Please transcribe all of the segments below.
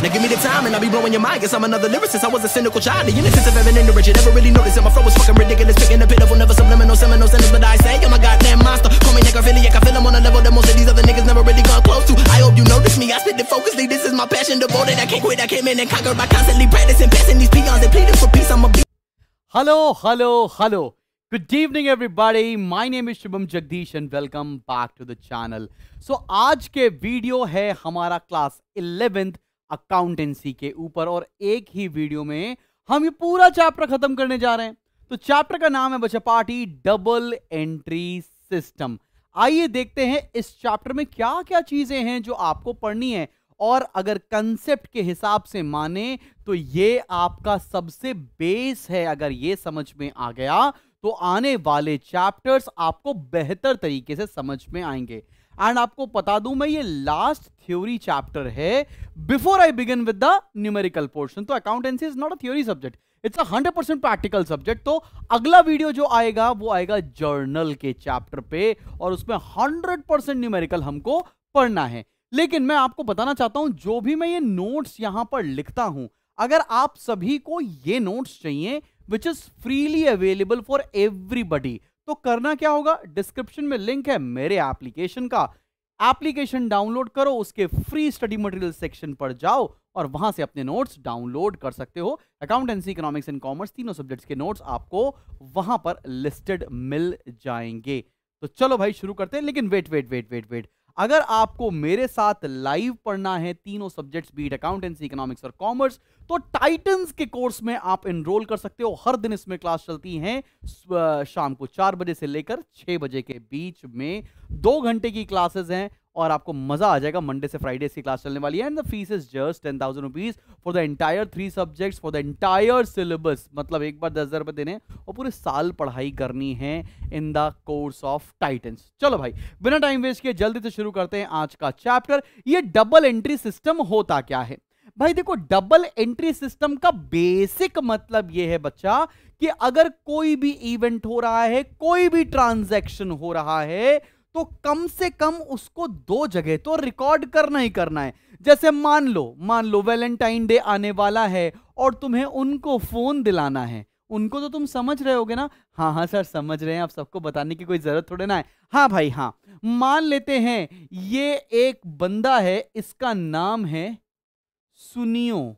Now give me the time and I'll be blowing your mind. Guess I'm another lyricist. I was a cynical child. The innocence of having ignorance. You never really noticed that my flow was fucking ridiculous. Picking the pitiful, never subliminal, seminal sentence. But I say, I'm a goddamn monster. Call me necrophiliac. I feel I'm on a level that most of these other niggas never really come close to. I hope you notice me. I spit it focusly. This is my passion, devoted. I can't quit. I came in and conquered by constantly practicing, passing these peons and pleading for peace. I'm a beat. Hello. Good evening everybody. My name is Shubham Jagdish and welcome back to the channel. So आज के video है हमारा class 11th accountancy के ऊपर और एक ही video में हम ये पूरा चैप्टर खत्म करने जा रहे हैं। तो चैप्टर का नाम है बच्चा पार्टी डबल एंट्री सिस्टम। आइए देखते हैं इस चैप्टर में क्या क्या चीजें हैं जो आपको पढ़नी है और अगर कंसेप्ट के हिसाब से माने तो ये आपका सबसे बेस है। अगर ये समझ में आ गया तो आने वाले चैप्टर्स आपको बेहतर तरीके से समझ में आएंगे। एंड आपको बता दूं मैं ये लास्ट थ्योरी चैप्टर है before I begin with the numerical portion. तो accountancy is not a theory subject, it's a 100% practical subject. तो अगला वीडियो जो आएगा वो आएगा जर्नल के चैप्टर पे और उसमें 100% न्यूमेरिकल हमको पढ़ना है। लेकिन मैं आपको बताना चाहता हूं जो भी मैं ये नोट्स यहां पर लिखता हूं, अगर आप सभी को ये नोट्स चाहिए which is freely available for everybody, तो करना क्या होगा, डिस्क्रिप्शन में लिंक है मेरे एप्लीकेशन का। एप्लीकेशन डाउनलोड करो, उसके फ्री स्टडी मटेरियल सेक्शन पर जाओ और वहां से अपने नोट्स डाउनलोड कर सकते हो। अकाउंटेंसी, इकोनॉमिक्स एंड कॉमर्स तीनों सब्जेक्ट्स के नोट्स आपको वहां पर लिस्टेड मिल जाएंगे। तो चलो भाई शुरू करते हैं। लेकिन वेट, अगर आपको मेरे साथ लाइव पढ़ना है तीनों सब्जेक्ट्स बीट अकाउंटेंसी, इकोनॉमिक्स और कॉमर्स, तो टाइटन्स के कोर्स में आप एनरोल कर सकते हो। हर दिन इसमें क्लास चलती हैं शाम को 4 बजे से लेकर 6 बजे के बीच में 2 घंटे की क्लासेस हैं और आपको मजा आ जाएगा। मंडे से फ्राइडे की क्लास चलने वाली है and the fees is just 10,000 rupees for the entire 3 subjects for the entire syllabus. मतलब एक बार 10,000 रुपए देने और पूरे साल पढ़ाई करनी है in the course of titans. चलो भाई बिना टाइम वेस्ट किए जल्दी से शुरू करते हैं आज का चैप्टर। ये डबल एंट्री सिस्टम होता क्या है भाई? देखो, डबल एंट्री सिस्टम का बेसिक मतलब यह है बच्चा कि अगर कोई भी इवेंट हो रहा है, कोई भी ट्रांजैक्शन हो रहा है, तो कम से कम उसको 2 जगह तो रिकॉर्ड करना ही करना है। जैसे मान लो वैलेंटाइन डे आने वाला है और तुम्हें उनको फोन दिलाना है। उनको तो तुम समझ रहे होगे ना? हाँ सर समझ रहे हैं, आप सबको बताने की कोई जरूरत थोड़े ना है। हाँ भाई हाँ, मान लेते हैं ये एक बंदा है, इसका नाम है सुनियो,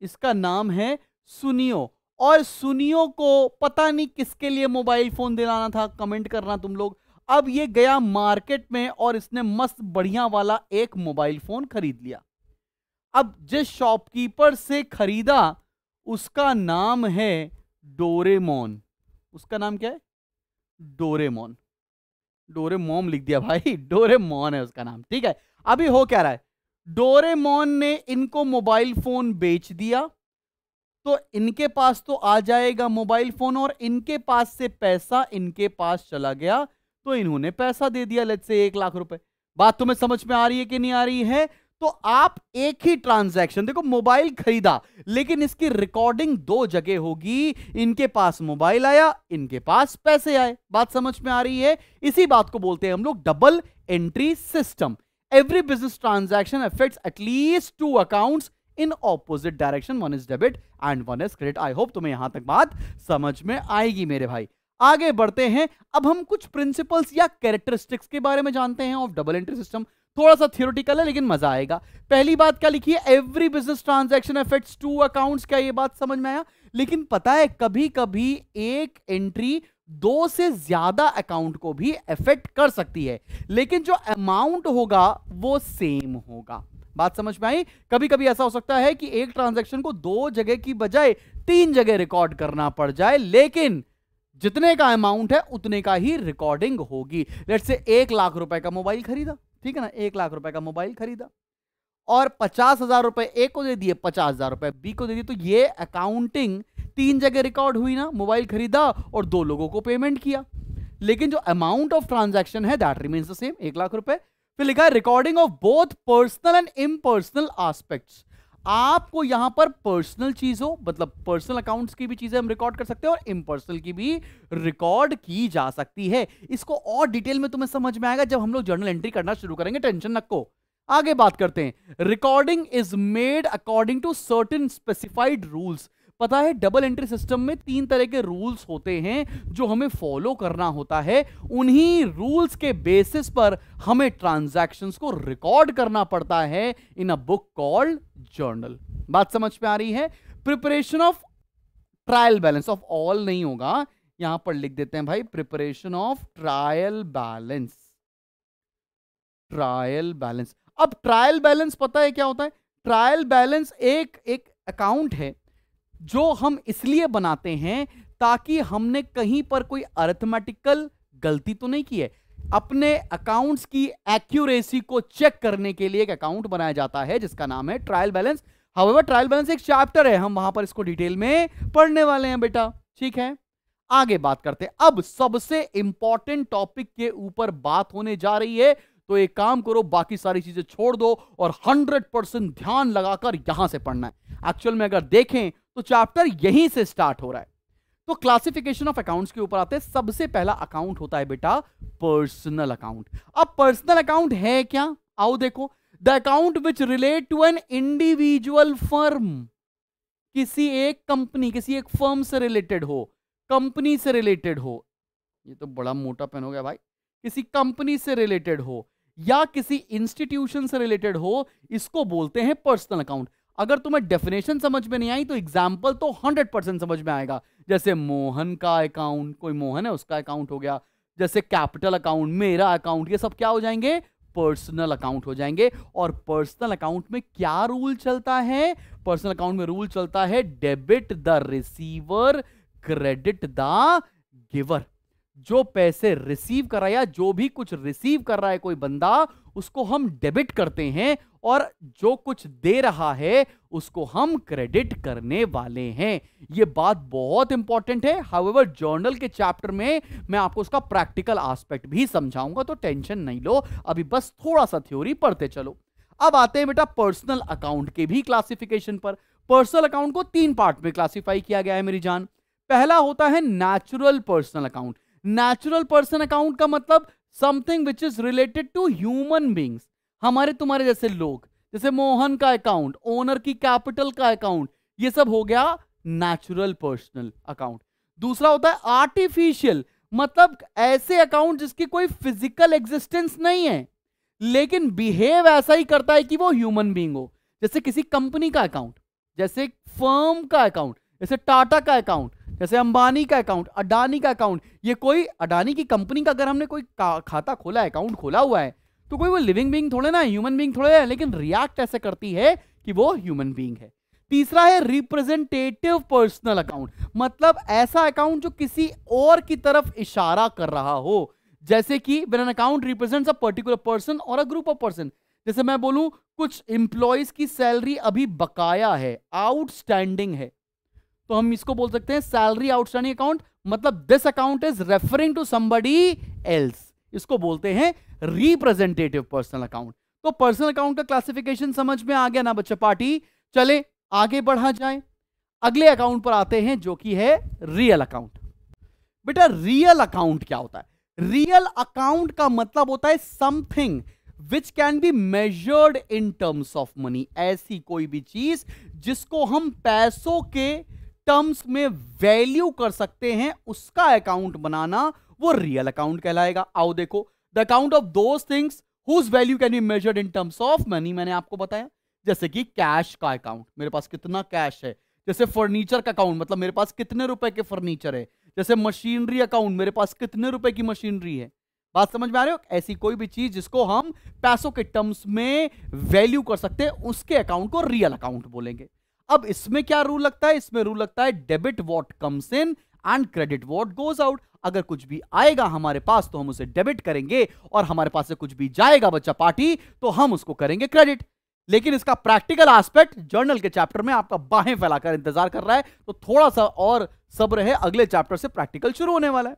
इसका नाम है सुनियो और सुनियो को पता नहीं किसके लिए मोबाइल फोन दिलाना था, कमेंट करना तुम लोग। अब ये गया मार्केट में और इसने मस्त बढ़िया वाला एक मोबाइल फोन खरीद लिया। अब जिस शॉपकीपर से खरीदा उसका नाम है डोरेमोन। उसका नाम क्या है? डोरेमोन। डोरेमोन लिख दिया भाई, डोरेमोन है उसका नाम, ठीक है। अभी हो क्या रहा है, डोरेमोन ने इनको मोबाइल फोन बेच दिया तो इनके पास तो आ जाएगा मोबाइल फोन और इनके पास से पैसा इनके पास चला गया तो इन्होंने पैसा दे दिया, लेट्स से 1 लाख रुपए। बात तुम्हें समझ में आ रही है कि नहीं आ रही है? तो आप एक ही ट्रांजैक्शन, देखो मोबाइल खरीदा लेकिन इसकी रिकॉर्डिंग 2 जगह होगी। इनके पास मोबाइल आया, इनके पास पैसे आए। बात समझ में आ रही है? इसी बात को बोलते हैं हम लोग double entry system. Every business transaction affects at least 2 accounts in opposite direction. One is debit and one is credit. I hope तुम्हें यहां तक बात समझ में आएगी मेरे भाई। आगे बढ़ते हैं। अब हम कुछ प्रिंसिपल्स या कैरेक्टरिस्टिक्स के बारे में जानते हैं ऑफ डबल एंट्री सिस्टम। थोड़ा सा थियोरेटिकल है लेकिन मजा आएगा। पहली बात क्या लिखी है? Every business transaction affects 2 accounts. क्या ये बात समझ में आया? लेकिन पता है कभी कभी एक एंट्री 2 से ज्यादा अकाउंट को भी अफेक्ट कर सकती है, लेकिन जो अमाउंट होगा वो सेम होगा। बात समझ में आई? कभी कभी ऐसा हो सकता है कि एक ट्रांजैक्शन को 2 जगह की बजाय 3 जगह रिकॉर्ड करना पड़ जाए, लेकिन जितने का अमाउंट है उतने का ही रिकॉर्डिंग होगी। लेट्स से 1 लाख रुपए का मोबाइल खरीदा, ठीक है ना, 1 लाख रुपए का मोबाइल खरीदा और 50,000 रुपए ए को दे दिए, 50,000 रुपए बी को दे दिए, तो ये अकाउंटिंग 3 जगह रिकॉर्ड हुई ना। मोबाइल खरीदा और 2 लोगों को पेमेंट किया, लेकिन जो अमाउंट ऑफ ट्रांजैक्शन है that remains the same, 1 lakh रुपए। फिर लिखा है recording of both personal and impersonal aspects. आपको यहां पर पर्सनल चीजों, मतलब पर्सनल अकाउंट्स की भी चीजें हम रिकॉर्ड कर सकते हैं और इम्पर्सनल की भी रिकॉर्ड की जा सकती है। इसको और डिटेल में तुम्हें समझ में आएगा जब हम लोग जर्नल एंट्री करना शुरू करेंगे, टेंशन नको। आगे बात करते हैं, recording is made according to certain specified rules. पता है डबल एंट्री सिस्टम में 3 तरह के रूल्स होते हैं जो हमें फॉलो करना होता है। उन्हीं रूल्स के बेसिस पर हमें ट्रांजैक्शंस को रिकॉर्ड करना पड़ता है इन अ बुक कॉल्ड जर्नल। बात समझ में आ रही है? Preparation of trial balance of all नहीं होगा, यहां पर लिख देते हैं भाई preparation of trial balance. Trial balance, अब ट्रायल बैलेंस पता है क्या होता है? ट्रायल बैलेंस एक अकाउंट है जो हम इसलिए बनाते हैं ताकि हमने कहीं पर कोई अरिथमेटिकल गलती तो नहीं की है। अपने अकाउंट्स की एक्यूरेसी को चेक करने के लिए एक अकाउंट बनाया जाता है जिसका नाम है trial balance. However trial balance एक चैप्टर है, हम वहां पर इसको डिटेल में पढ़ने वाले हैं बेटा, ठीक है। आगे बात करते हैं, अब सबसे इंपॉर्टेंट टॉपिक के ऊपर बात होने जा रही है, तो एक काम करो, बाकी सारी चीजें छोड़ दो और 100% ध्यान लगाकर यहां से पढ़ना है। एक्चुअल में अगर देखें तो चैप्टर यहीं से स्टार्ट हो रहा है। तो क्लासिफिकेशन ऑफ अकाउंट्स के ऊपर आते हैं। सबसे पहला अकाउंट होता है बेटा पर्सनल अकाउंट। अब पर्सनल अकाउंट है क्या? आओ देखो, the account which relate to an individual firm, किसी एक कंपनी, किसी एक फर्म से रिलेटेड हो, कंपनी से रिलेटेड हो, ये तो बड़ा मोटा पेन हो गया भाई, किसी कंपनी से रिलेटेड हो या किसी इंस्टीट्यूशन से रिलेटेड हो, इसको बोलते हैं पर्सनल अकाउंट। अगर तुम्हें डेफिनेशन समझ में नहीं आई तो एग्जाम्पल तो 100% समझ में आएगा। जैसे मोहन का अकाउंट, कोई मोहन है उसका अकाउंट हो गया, जैसे कैपिटल अकाउंट, मेरा अकाउंट, ये सब क्या हो जाएंगे? पर्सनल अकाउंट हो जाएंगे। और पर्सनल अकाउंट में क्या रूल चलता है? पर्सनल अकाउंट में रूल चलता है debit the receiver, credit the giver. जो पैसे रिसीव कर रहा है या जो भी कुछ रिसीव कर रहा है कोई बंदा, उसको हम डेबिट करते हैं, और जो कुछ दे रहा है उसको हम क्रेडिट करने वाले हैं। यह बात बहुत इंपॉर्टेंट है। हाउएवर जर्नल के चैप्टर में मैं आपको उसका प्रैक्टिकल एस्पेक्ट भी समझाऊंगा, तो टेंशन नहीं लो, अभी बस थोड़ा सा थ्योरी पढ़ते चलो। अब आते हैं बेटा पर्सनल अकाउंट के भी क्लासिफिकेशन पर। पर्सनल अकाउंट को 3 पार्ट में क्लासिफाई किया गया है मेरी जान। पहला होता है natural personal account. Natural personal account का मतलब something which is related to human beings, हमारे तुम्हारे जैसे लोग, जैसे मोहन का अकाउंट, ओनर की कैपिटल का अकाउंट, ये सब हो गया नेचुरल पर्सनल अकाउंट। दूसरा होता है आर्टिफिशियल, मतलब ऐसे अकाउंट जिसकी कोई फिजिकल एग्जिस्टेंस नहीं है लेकिन बिहेव ऐसा ही करता है कि वो ह्यूमन बींग हो। जैसे किसी कंपनी का अकाउंट, जैसे फर्म का अकाउंट, जैसे टाटा का अकाउंट, जैसे अंबानी का अकाउंट, अडानी का अकाउंट। ये कोई अडानी की कंपनी का अगर हमने कोई खाता खोला है, अकाउंट खोला हुआ है, तो कोई वो लिविंग बीइंग थोड़े ना, ह्यूमन बीइंग थोड़े है, लेकिन रिएक्ट ऐसे करती है कि वो ह्यूमन बीइंग है। तीसरा है रिप्रेजेंटेटिव पर्सनल अकाउंट, मतलब ऐसा अकाउंट जो किसी और की तरफ इशारा कर रहा हो। जैसे कि when an account represents a particular person और अ ग्रुप ऑफ पर्सन। जैसे मैं बोलूं कुछ एम्प्लॉइज की सैलरी अभी बकाया है, आउटस्टैंडिंग है, तो हम इसको बोल सकते हैं सैलरी आउटस्टैंडिंग अकाउंट, मतलब this account is referring to somebody else. इसको बोलते हैं रिप्रेजेंटेटिव पर्सनल अकाउंट। तो पर्सनल अकाउंट का क्लासिफिकेशन समझ में आ गया ना बच्चा पार्टी? चले आगे बढ़ा जाए, अगले अकाउंट पर आते हैं जो कि है रियल अकाउंट। बेटा रियल अकाउंट क्या होता है? रियल अकाउंट का मतलब होता है something which can be measured in terms of money. ऐसी कोई भी चीज जिसको हम पैसों के टर्म्स में वैल्यू कर सकते हैं, उसका अकाउंट बनाना वो रियल अकाउंट कहलाएगा। आओ देखो, the account of those things whose value can be measured in terms of money, मैंने आपको बताया। जैसे कि कैश का अकाउंट, मेरे पास कितना कैश है। जैसे फर्नीचर का अकाउंट, मतलब मेरे पास कितने रुपए के फर्नीचर है। जैसे मशीनरी अकाउंट, मेरे पास कितने रुपए की मशीनरी है। बात समझ में आ रही हो? ऐसी कोई भी चीज जिसको हम पैसों के टर्म्स में वैल्यू कर सकते हैं, उसके अकाउंट को रियल अकाउंट बोलेंगे। अब इसमें क्या रूल लगता है? इसमें रूल लगता है debit what comes in and credit what goes out. अगर कुछ भी आएगा हमारे पास तो हम उसे डेबिट करेंगे, और हमारे पास से कुछ भी जाएगा बच्चा पार्टी तो हम उसको करेंगे क्रेडिट। लेकिन इसका प्रैक्टिकल एस्पेक्ट जर्नल के चैप्टर में आपका बाहें फैलाकर इंतजार कर रहा है, तो थोड़ा सा और सब्र है, अगले चैप्टर से प्रैक्टिकल शुरू होने वाला है।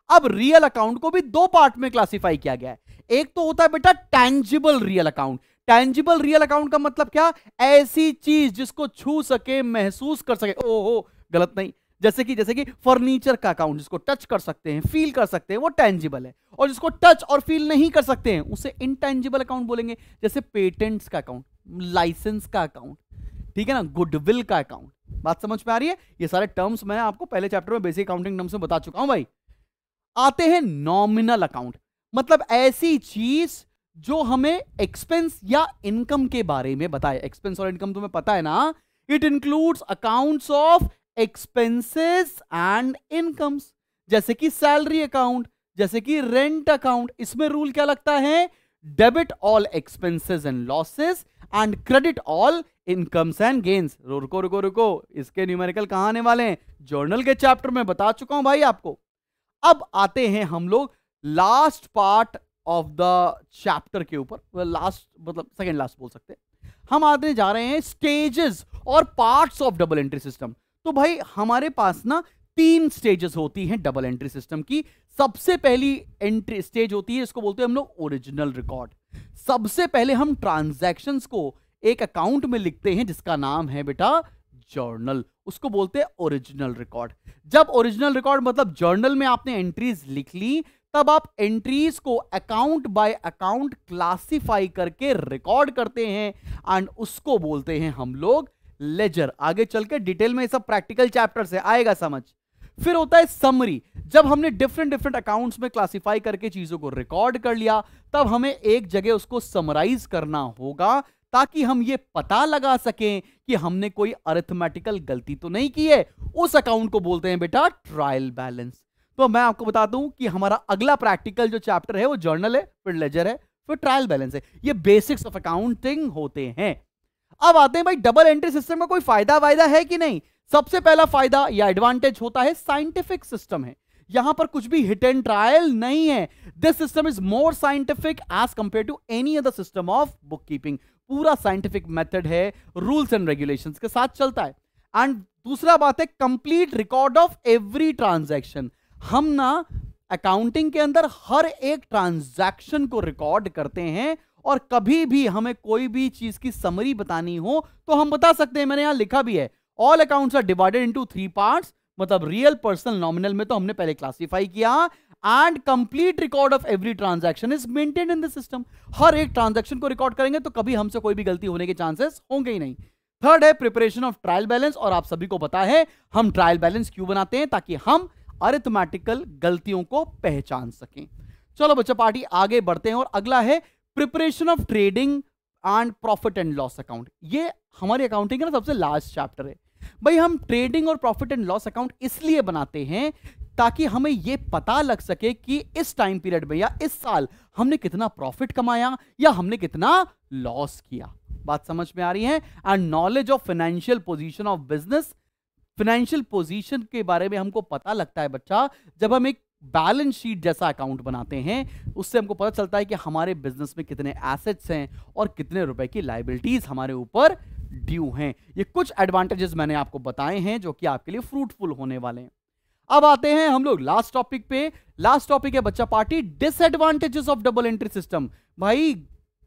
अब रियल अकाउंट को भी 2 पार्ट में क्लासिफाई किया गया है। एक तो होता है बेटा tangible real account. Tangible real account का मतलब क्या? ऐसी चीज जिसको छू सके, महसूस कर सके। ओहो गलत नहीं, जैसे कि फर्नीचर का अकाउंट, जिसको टच कर सकते हैं, फील कर सकते हैं, वो टेंजिबल है, और जिसको टच और फील नहीं कर सकते हैं उसे इनटेंजिबल अकाउंट बोलेंगे। जैसे पेटेंट्स का अकाउंट, लाइसेंस का अकाउंट, ठीक है ना, गुडविल का अकाउंट। बात समझ में आ रही है? ये सारे टर्म्स मैं आपको पहले चैप्टर में बेसिक अकाउंटिंग टर्म्स में बता चुका हूं भाई। आते हैं नॉमिनल अकाउंट, मतलब ऐसी चीज जो हमें एक्सपेंस या इनकम के बारे में बताए। एक्सपेंस और इनकम तुम्हें पता है ना, it includes accounts of expenses and incomes, जैसे कि सैलरी अकाउंट, जैसे कि रेंट अकाउंट। इसमें रूल क्या लगता है? Debit all expenses and losses and credit all incomes and gains. रुको रुको रुको, इसके न्यूमेरिकल कहां आने वाले हैं? जर्नल के चैप्टर में बता चुका हूं भाई आपको। अब आते हैं हम लोग last part of the chapter के ऊपर, लास्ट मतलब सेकेंड लास्ट बोल सकते हैं। हम आते जा रहे हैं स्टेजेस और parts of double entry system. तो भाई हमारे पास ना 3 स्टेजेस होती हैं डबल एंट्री सिस्टम की। सबसे पहली एंट्री स्टेज होती है, इसको बोलते हैं हम लोग ओरिजिनल रिकॉर्ड। सबसे पहले हम ट्रांजैक्शंस को एक अकाउंट में लिखते हैं जिसका नाम है बेटा जर्नल, उसको बोलते हैं ओरिजिनल रिकॉर्ड। जब ओरिजिनल रिकॉर्ड मतलब जर्नल में आपने एंट्रीज लिख ली, तब आप एंट्रीज को अकाउंट बाय अकाउंट क्लासिफाई करके रिकॉर्ड करते हैं एंड उसको बोलते हैं हम लोग लेजर। आगे चल के डिटेल में सब प्रैक्टिकल चैप्टर से आएगा समझ। फिर होता है समरी। जब हमने डिफरेंट अकाउंट्स में क्लासिफाई करके चीजों को रिकॉर्ड कर लिया, तब हमें एक जगह उसको समराइज करना होगा ताकि हम ये पता लगा सकें कि हमने कोई अरिथमेटिकल गलती तो नहीं की है। उस अकाउंट को बोलते हैं बेटा ट्रायल बैलेंस। तो मैं आपको बता दूं कि हमारा अगला प्रैक्टिकल जो चैप्टर है वो जर्नल है, फिर लेजर है, फिर ट्रायल बैलेंस है। ये बेसिक्स ऑफ अकाउंटिंग होते हैं। अब आते हैं भाई डबल एंट्री सिस्टम का कोई फायदा वायदा है कि नहीं। सबसे पहला फायदा या एडवांटेज होता है साइंटिफिक सिस्टम है। यहां पर कुछ भी हिट एंड ट्रायल नहीं है। This system is more scientific as compare to any other system of book keeping. पूरा साइंटिफिक मेथड है, रूल्स एंड रेगुलेशंस के साथ चलता है। एंड दूसरा बात है complete record of every transaction. हम ना अकाउंटिंग के अंदर हर एक ट्रांजैक्शन को रिकॉर्ड करते हैं, और कभी भी हमें कोई भी चीज की समरी बतानी हो तो हम बता सकते हैं। मैंने यहां लिखा भी है, all accounts are divided into 3 parts, मतलब रियल, पर्सनल, नॉमिनल में तो हमने पहले क्लासिफाई किया। And complete record of every transaction is maintained in the system. हर एक ट्रांजैक्शन को रिकॉर्ड करेंगे तो कभी हमसे कोई भी गलती होने के चांसेस होंगे ही नहीं। थर्ड है प्रिपरेशन ऑफ ट्रायल बैलेंस, और आप सभी को पता है हम ट्रायल बैलेंस क्यों बनाते हैं, ताकि हम अरिथमेटिकल गलतियों को पहचान सकें। चलो बच्चा पार्टी आगे बढ़ते हैं, और अगला है preparation of trading and profit and loss account. ये हमारी अकाउंटिंग का ना सबसे लास्ट चैप्टर है भाई। हम ट्रेडिंग और प्रॉफिट एंड लॉस अकाउंट इसलिए बनाते हैं ताकि हमें यह पता लग सके कि इस टाइम पीरियड में या इस साल हमने कितना प्रॉफिट कमाया या हमने कितना लॉस किया। बात समझ में आ रही है? And knowledge of financial position of business. Financial position के बारे में हमको पता लगता है बच्चा जब हम एक बैलेंस शीट जैसा अकाउंट बनाते हैं। उससे हमको पता चलता है कि हमारे बिजनेस में कितने एसेट्स हैं और कितने रुपए की लायबिलिटीज हमारे ऊपर ड्यू हैं। ये कुछ एडवांटेजेस मैंने आपको बताए हैं जो कि आपके लिए फ्रूटफुल होने वाले हैं। अब आते हैं हम लोग लास्ट टॉपिक पे। लास्ट टॉपिक है बच्चा party disadvantages of double entry system. भाई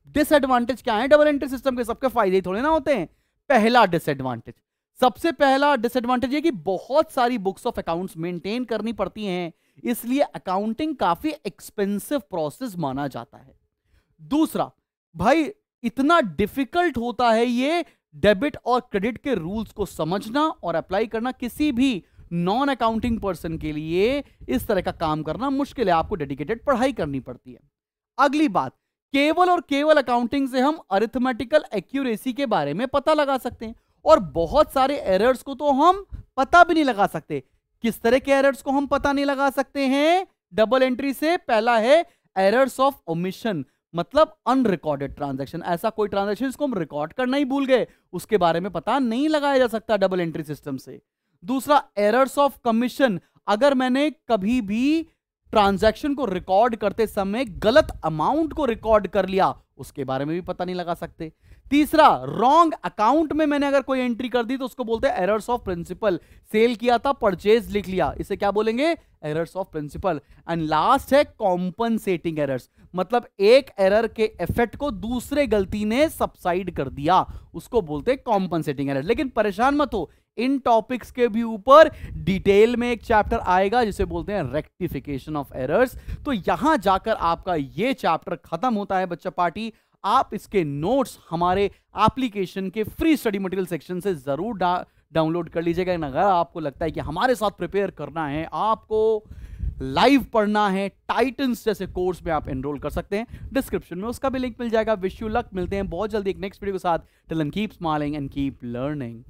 डिसएडवांटेज क्या है डबल एंट्री सिस्टम के? सबके फायदे थोड़े ना होते हैं। पहला डिसएडवांटेज, सबसे पहला डिसएडवांटेज है कि बहुत सारी बुक्स ऑफ अकाउंट्स मेंटेन करनी पड़ती हैं, इसलिए अकाउंटिंग काफी एक्सपेंसिव प्रोसेस माना जाता है। दूसरा भाई इतना डिफिकल्ट होता है ये डेबिट और क्रेडिट के रूल्स को समझना और अप्लाई करना। किसी भी नॉन अकाउंटिंग पर्सन के लिए इस तरह का काम करना मुश्किल है, आपको डेडिकेटेड पढ़ाई करनी पड़ती है। अगली बात, केवल और केवल अकाउंटिंग से हम अरिथमेटिकल एक्यूरेसी के बारे में पता लगा सकते हैं, और बहुत सारे एरर्स को तो हम पता भी नहीं लगा सकते। किस तरह के एरर्स को हम पता नहीं लगा सकते हैं डबल एंट्री से? पहला है एरर्स ऑफ ओमिशन, मतलब अनरिकॉर्डेड ट्रांजैक्शन। ऐसा कोई ट्रांजैक्शन जिसको हम रिकॉर्ड करना ही भूल गए, उसके बारे में पता नहीं लगाया जा सकता डबल एंट्री सिस्टम से। दूसरा एरर्स ऑफ कमीशन, अगर मैंने कभी भी ट्रांजैक्शन को रिकॉर्ड करते समय गलत अमाउंट को रिकॉर्ड कर लिया, उसके बारे में भी पता नहीं लगा सकते। तीसरा, रॉन्ग अकाउंट में मैंने अगर कोई एंट्री कर दी तो उसको बोलते हैं एरर्स ऑफ प्रिंसिपल। सेल किया था, परचेज लिख लिया, इसे क्या बोलेंगे? Errors of principle. And last है कॉम्पनसेटिंग एरर्स, मतलब एक एरर के इफेक्ट को दूसरे गलती ने सबसाइड कर दिया, उसको बोलते हैं कॉम्पनसेटिंग एरर। लेकिन परेशान मत हो, इन टॉपिक्स के भी ऊपर डिटेल में एक चैप्टर आएगा जिसे बोलते हैं रेक्टिफिकेशन ऑफ एरर्स। तो यहां जाकर आपका ये चैप्टर खत्म होता है बच्चा पार्टी। आप इसके नोट्स हमारे एप्लीकेशन के फ्री स्टडी मटेरियल सेक्शन से जरूर डाउनलोड कर लीजिएगा। अगर आपको लगता है कि हमारे साथ प्रिपेयर करना है, आपको लाइव पढ़ना है, टाइटन्स जैसे कोर्स में आप एनरोल कर सकते हैं, डिस्क्रिप्शन में उसका भी लिंक मिल जाएगा। विश यू लक, मिलते हैं बहुत जल्दी एक नेक्स्ट वीडियो के साथ। Till then keep smiling and keep learning.